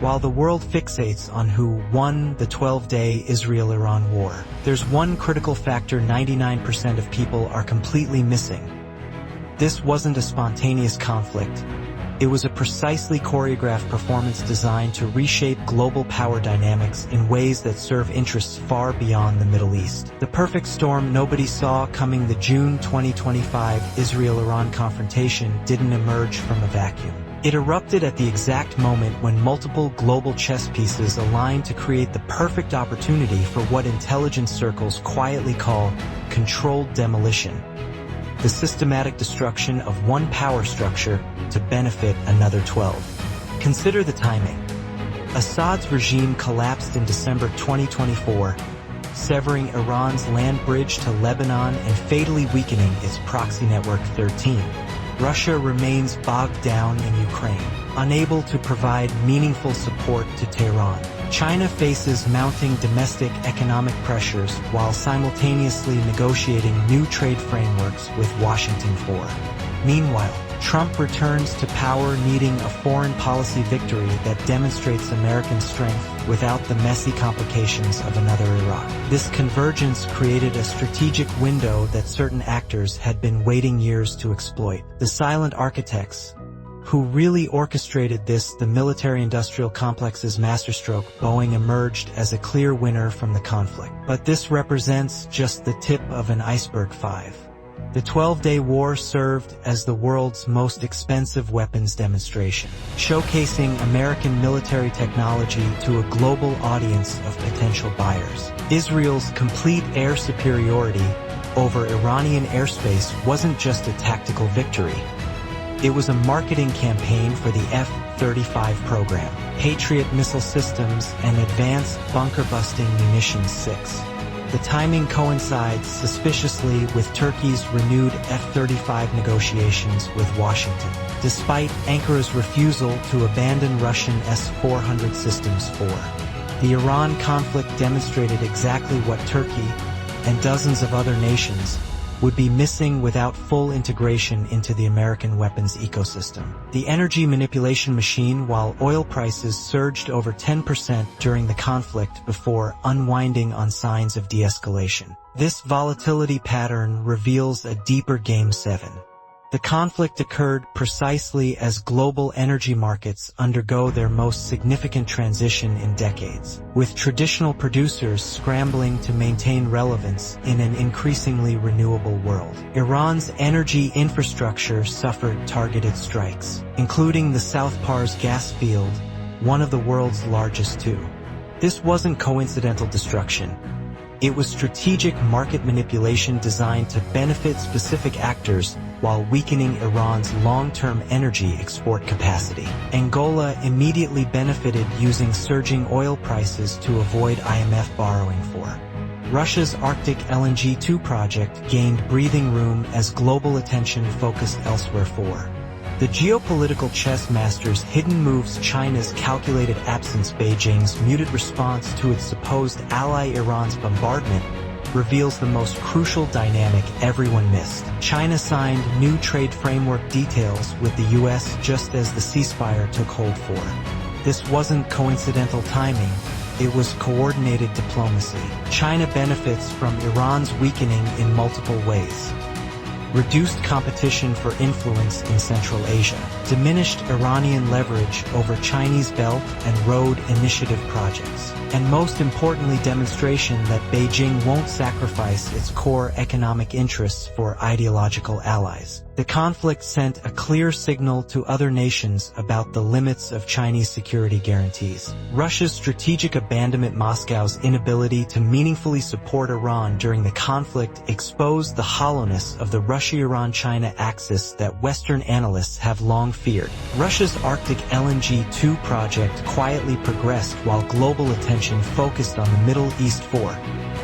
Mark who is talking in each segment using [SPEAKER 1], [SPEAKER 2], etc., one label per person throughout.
[SPEAKER 1] While the world fixates on who won the 12-day Israel-Iran war, there's one critical factor 99% of people are completely missing. This wasn't a spontaneous conflict. It was a precisely choreographed performance designed to reshape global power dynamics in ways that serve interests far beyond the Middle East. The perfect storm nobody saw coming, the June 2025 Israel-Iran confrontation, didn't emerge from a vacuum. It erupted at the exact moment when multiple global chess pieces aligned to create the perfect opportunity for what intelligence circles quietly call controlled demolition, the systematic destruction of one power structure to benefit another 12. Consider the timing. Assad's regime collapsed in December 2024, severing Iran's land bridge to Lebanon and fatally weakening its proxy network 13. Russia remains bogged down in Ukraine, unable to provide meaningful support to Tehran. China faces mounting domestic economic pressures while simultaneously negotiating new trade frameworks with Washington for. Meanwhile, Trump returns to power needing a foreign policy victory that demonstrates American strength without the messy complications of another Iraq. This convergence created a strategic window that certain actors had been waiting years to exploit. The silent architects, who really orchestrated this, the military-industrial complex's masterstroke, Boeing, emerged as a clear winner from the conflict. But this represents just the tip of an iceberg. 5. The 12-day war served as the world's most expensive weapons demonstration, showcasing American military technology to a global audience of potential buyers. Israel's complete air superiority over Iranian airspace wasn't just a tactical victory. It was a marketing campaign for the F-35 program, Patriot missile systems, and advanced bunker-busting munitions. 6. The timing coincides suspiciously with Turkey's renewed F-35 negotiations with Washington, despite Ankaра's refusal to abandon Russian S-400 systems. 4. The Iran conflict demonstrated exactly what Turkey and dozens of other nations would be missing without full integration into the American weapons ecosystem. The energy manipulation machine. While oil prices surged over 10% during the conflict before unwinding on signs of de-escalation, this volatility pattern reveals a deeper game. 7. The conflict occurred precisely as global energy markets undergo their most significant transition in decades, with traditional producers scrambling to maintain relevance in an increasingly renewable world. Iran's energy infrastructure suffered targeted strikes, including the South Pars gas field, one of the world's largest too. This wasn't coincidental destruction. It was strategic market manipulation designed to benefit specific actors while weakening Iran's long-term energy export capacity. Angola immediately benefited using surging oil prices to avoid IMF borrowing. 4. Russia's Arctic LNG 2 project gained breathing room as global attention focused elsewhere. 4. The geopolitical chess master's hidden moves, China's calculated absence, Beijing's muted response to its supposed ally Iran's bombardment, reveals the most crucial dynamic everyone missed. China signed new trade framework details with the US just as the ceasefire took hold. 4. This wasn't coincidental timing. It was coordinated diplomacy. China benefits from Iran's weakening in multiple ways. Reduced competition for influence in Central Asia, diminished Iranian leverage over Chinese Belt and Road Initiative projects, and most importantly, demonstration that Beijing won't sacrifice its core economic interests for ideological allies. The conflict sent a clear signal to other nations about the limits of Chinese security guarantees. Russia's strategic abandonment, Moscow's inability to meaningfully support Iran during the conflict, exposed the hollowness of the Russia-Iran-China axis that Western analysts have long feared. Russia's Arctic LNG 2 project quietly progressed while global attention focused on the Middle East. 4.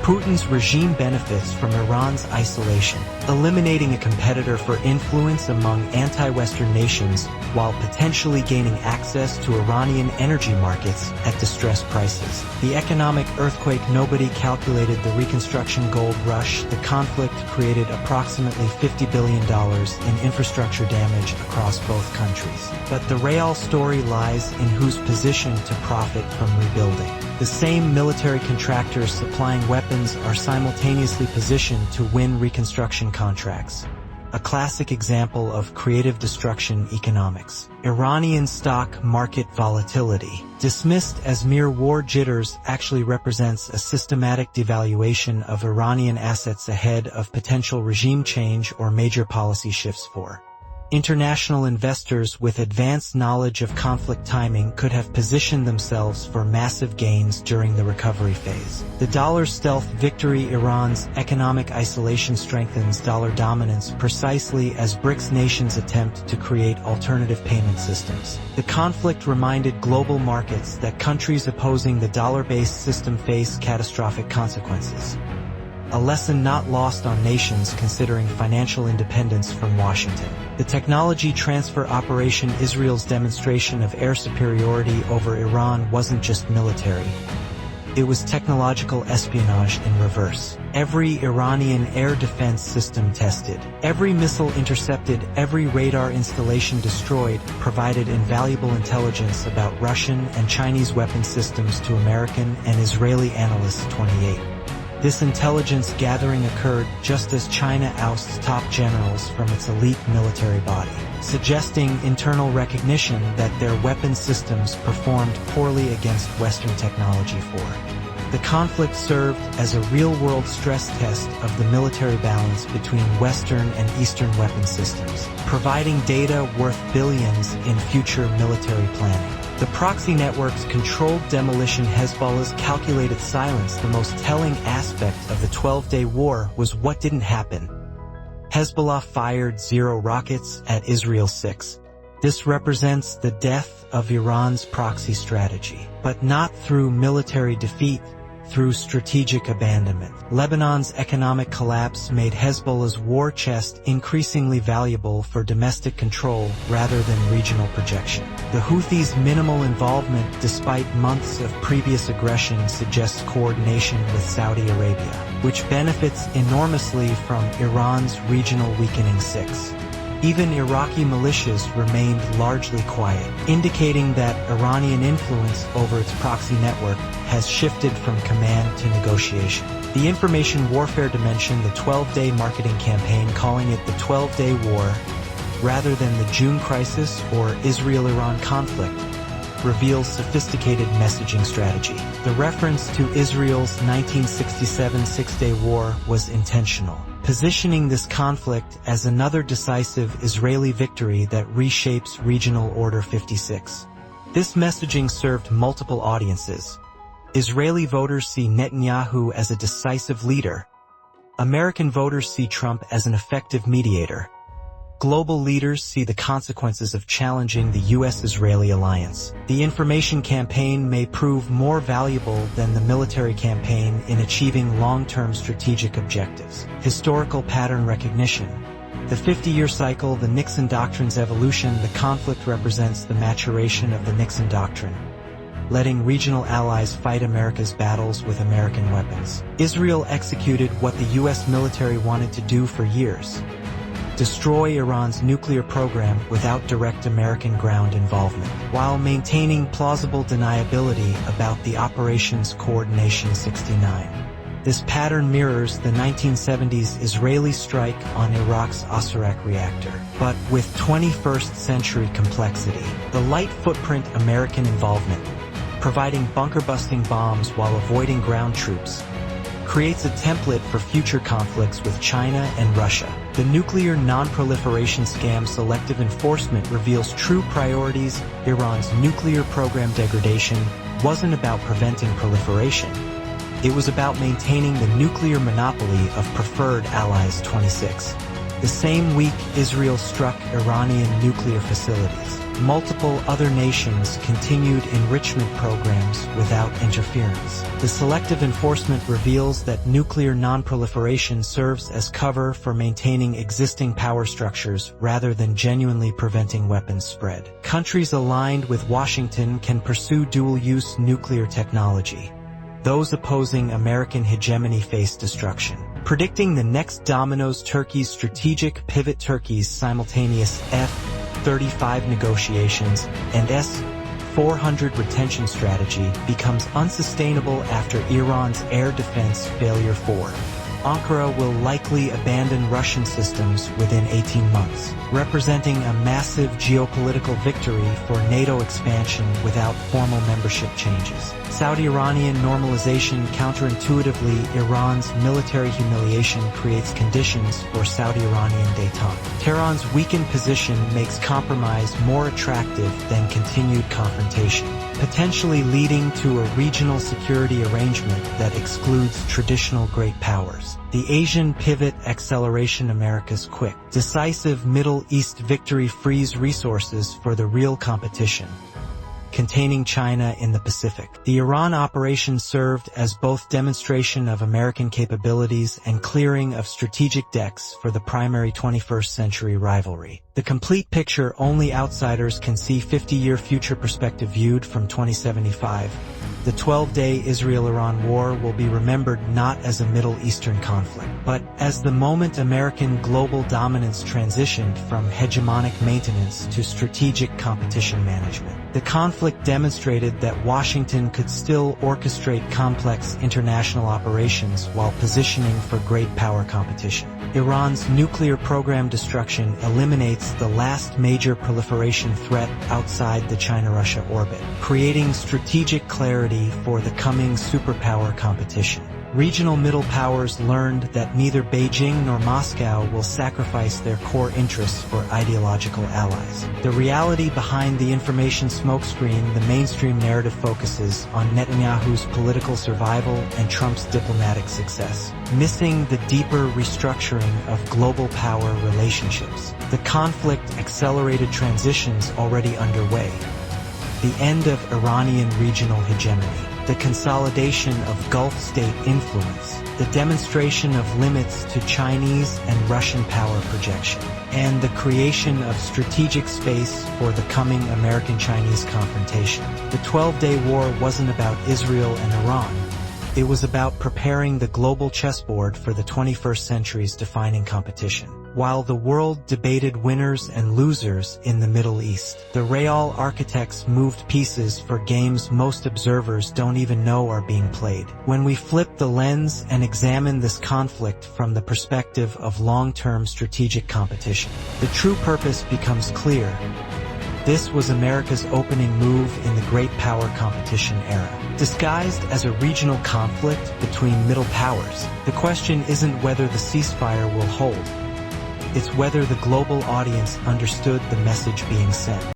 [SPEAKER 1] Putin's regime benefits from Iran's isolation. eliminating a competitor for influence among anti-Western nations while potentially gaining access to Iranian energy markets at distressed prices. The economic earthquake. Nobody calculated the Reconstruction gold rush. The conflict created approximately $50 billion in infrastructure damage across both countries. But the real story lies in who's positioned to profit from rebuilding. The same military contractors supplying weapons are simultaneously positioned to win reconstruction contracts. A classic example of creative destruction economics. Iranian stock market volatility. Dismissed as mere war jitters, actually represents a systematic devaluation of Iranian assets ahead of potential regime change or major policy shifts for. International investors with advanced knowledge of conflict timing could have positioned themselves for massive gains during the recovery phase. The dollar's stealth victory. Iran's economic isolation strengthens dollar dominance precisely as BRICS nations attempt to create alternative payment systems. The conflict reminded global markets that countries opposing the dollar-based system face catastrophic consequences. A lesson not lost on nations considering financial independence from Washington. The technology transfer operation. Israel's demonstration of air superiority over Iran wasn't just military. It was technological espionage in reverse. Every Iranian air defense system tested, every missile intercepted, every radar installation destroyed, provided invaluable intelligence about Russian and Chinese weapon systems to American and Israeli analysts. 28. This intelligence gathering occurred just as China ousts top generals from its elite military body, suggesting internal recognition that their weapon systems performed poorly against Western technology. The conflict served as a real-world stress test of the military balance between Western and Eastern weapon systems, providing data worth billions in future military planning. The proxy networks controlled demolition. Hezbollah's calculated silence. The most telling aspect of the 12-day war was what didn't happen. Hezbollah fired 0 rockets at Israel 6. This represents the death of Iran's proxy strategy, but not through military defeat, through strategic abandonment. Lebanon's economic collapse made Hezbollah's war chest increasingly valuable for domestic control rather than regional projection. The Houthis' minimal involvement despite months of previous aggression suggests coordination with Saudi Arabia, which benefits enormously from Iran's regional weakening. 6. Even Iraqi militias remained largely quiet, indicating that Iranian influence over its proxy network has shifted from command to negotiation. The information warfare dimension. The 12-day marketing campaign, calling it the 12-day war rather than the June crisis or Israel-Iran conflict, reveals sophisticated messaging strategy. The reference to Israel's 1967 Six-Day War was intentional, positioning this conflict as another decisive Israeli victory that reshapes regional order. 56. This messaging served multiple audiences. Israeli voters see Netanyahu as a decisive leader. American voters see Trump as an effective mediator. Global leaders see the consequences of challenging the U.S.-Israeli alliance. The information campaign may prove more valuable than the military campaign in achieving long-term strategic objectives. Historical pattern recognition. The 50-year cycle. The Nixon Doctrine's evolution. The conflict represents the maturation of the Nixon Doctrine, letting regional allies fight America's battles with American weapons. Israel executed what the U.S. military wanted to do for years: destroy Iran's nuclear program without direct American ground involvement, while maintaining plausible deniability about the operation's coordination. 69. This pattern mirrors the 1970s Israeli strike on Iraq's Osirak reactor, but with 21st century complexity. The light footprint American involvement, providing bunker-busting bombs while avoiding ground troops, creates a template for future conflicts with China and Russia. The nuclear non-proliferation scam selective enforcement reveals true priorities. Iran's nuclear program degradation wasn't about preventing proliferation. It was about maintaining the nuclear monopoly of preferred allies. 26. The same week Israel struck Iranian nuclear facilities, multiple other nations continued enrichment programs without interference. The selective enforcement reveals that nuclear non-proliferation serves as cover for maintaining existing power structures rather than genuinely preventing weapons spread. Countries aligned with Washington can pursue dual-use nuclear technology. Those opposing American hegemony face destruction. Predicting the next Dominos, Turkey's strategic pivot. Turkey's simultaneous F-35 negotiations and S-400 retention strategy becomes unsustainable after Iran's air defense failure. Ankara will likely abandon Russian systems within 18 months, representing a massive geopolitical victory for NATO expansion without formal membership changes. Saudi-Iranian normalization. Counterintuitively, Iran's military humiliation creates conditions for Saudi-Iranian détente. Tehran's weakened position makes compromise more attractive than continued confrontation, potentially leading to a regional security arrangement that excludes traditional great powers. The Asian pivot acceleration. America's quick, decisive Middle East victory frees resources for the real competition, containing China in the Pacific. The Iran operation served as both demonstration of American capabilities and clearing of strategic decks for the primary 21st century rivalry. The complete picture only outsiders can see. 50-year future perspective viewed from 2075. The 12-day Israel-Iran war will be remembered not as a Middle Eastern conflict, but as the moment American global dominance transitioned from hegemonic maintenance to strategic competition management. The conflict demonstrated that Washington could still orchestrate complex international operations while positioning for great power competition. Iran's nuclear program destruction eliminates the last major proliferation threat outside the China-Russia orbit, creating strategic clarity for the coming superpower competition. Regional middle powers learned that neither Beijing nor Moscow will sacrifice their core interests for ideological allies. The reality behind the information smokescreen. The mainstream narrative focuses on Netanyahu's political survival and Trump's diplomatic success, missing the deeper restructuring of global power relationships. The conflict accelerated transitions already underway. The end of Iranian regional hegemony, the consolidation of Gulf state influence, the demonstration of limits to Chinese and Russian power projection, and the creation of strategic space for the coming American-Chinese confrontation. The 12-day war wasn't about Israel and Iran. It was about preparing the global chessboard for the 21st century's defining competition. While the world debated winners and losers in the Middle East, the real architects moved pieces for games most observers don't even know are being played. When we flip the lens and examine this conflict from the perspective of long-term strategic competition, the true purpose becomes clear. This was America's opening move in the great power competition era. Disguised as a regional conflict between middle powers, the question isn't whether the ceasefire will hold. It's whether the global audience understood the message being sent.